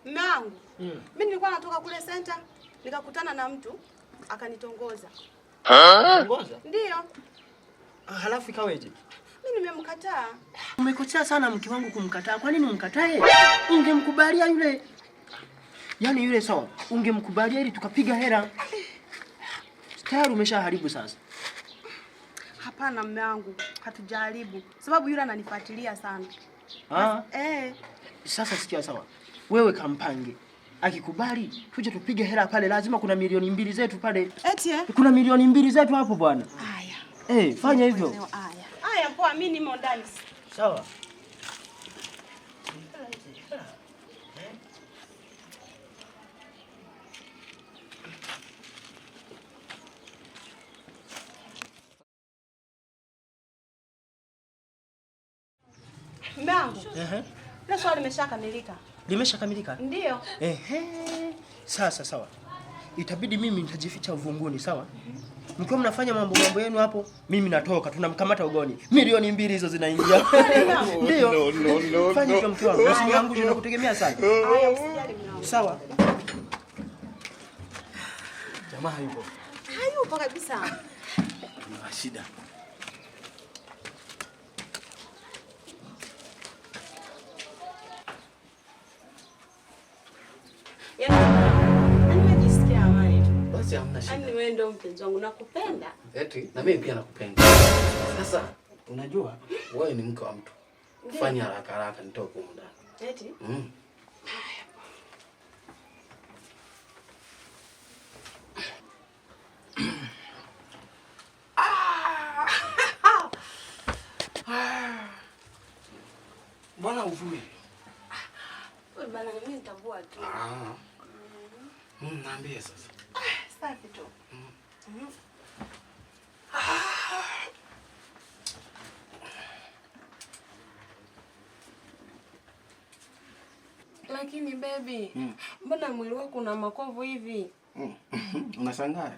Mume wangu. Mimi nilikuwa natoka kule center, nikakutana na mtu akanitongoza. Tongoza? Ndio. Halafu ikaweje? Mimi nimemkataa. Umekosea sana mke wangu kumkataa. Kwa nini umkatae? Ungemkubalia yule. Yaani yule sawa, ungemkubalia ili tukapiga hela. Tayari umeshaharibu sasa. Hapana mume wangu, hatujaribu. Sababu yule ananifuatilia sana. Sasa sikia sawa. Wewe kampange. Akikubali, tuje tupige hela pale, lazima kuna milioni 2 zetu pale. Eti Kuna milioni 2 zetu hapo bwana. Haya. Fanya hivyo. Haya poa, mimi nimo ndani. Sawa. Mbangu. Ile swali limeshakamilika. Limeshakamilika? Ndio. Sasa sawa. Itabidi mimi nitajificha uvunguni, sawa? Mkiwa mnafanya mambo yenu hapo, mimi natoka, tunamkamata ugoni. Milioni 2 hizo zinaingia. Ndio. No. Fanya hivyo mke wangu. Usiniangushe na kutegemea sana. Haya, usijali mwanangu. Sawa. Jamaa yupo. Hayupo kabisa. Kuna shida. Basi hamna shida. Ani wewe ndio mpenzi wangu, nakupenda. Eti na mimi pia nakupenda. Sasa unajua wewe ni mke wa mtu. Fanya haraka nitoke huko ndani. Eti? Bwana uvue. Wewe bana, mimi nitavua tu. Naambie sasa. Safi tu. Lakini baby, mbona mwili wako una makovu hivi? Unashangaa?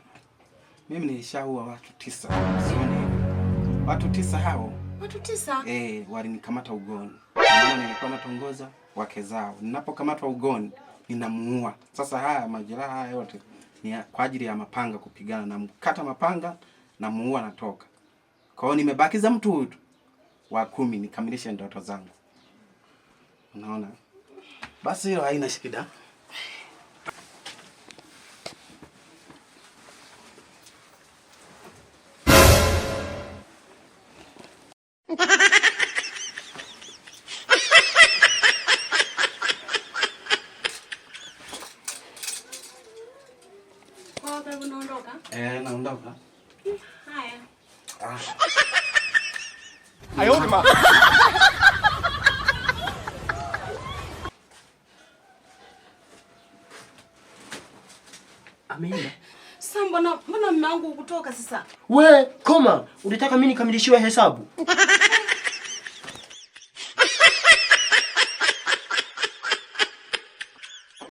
Mimi nilishaua watu 9. Usione hivyo. Watu 9 hao. Watu 9? Walinikamata ugoni. Maana nilikuwa natongoza wake zao. Ninapokamatwa ugoni, ninamuua. Sasa haya majeraha haya yote ni kwa ajili ya mapanga kupigana, na mkata mapanga na muua natoka. Kwa hiyo nimebakiza mtu huyu wa 10 nikamilishe ndoto zangu. Unaona? Basi hiyo haina shida. Unaondoka? Naondoka. Haya. Ayoma. Ameenda. Sasa mbona mume wangu kutoka sasa? We, koma, unataka mimi nikamilishiwe hesabu?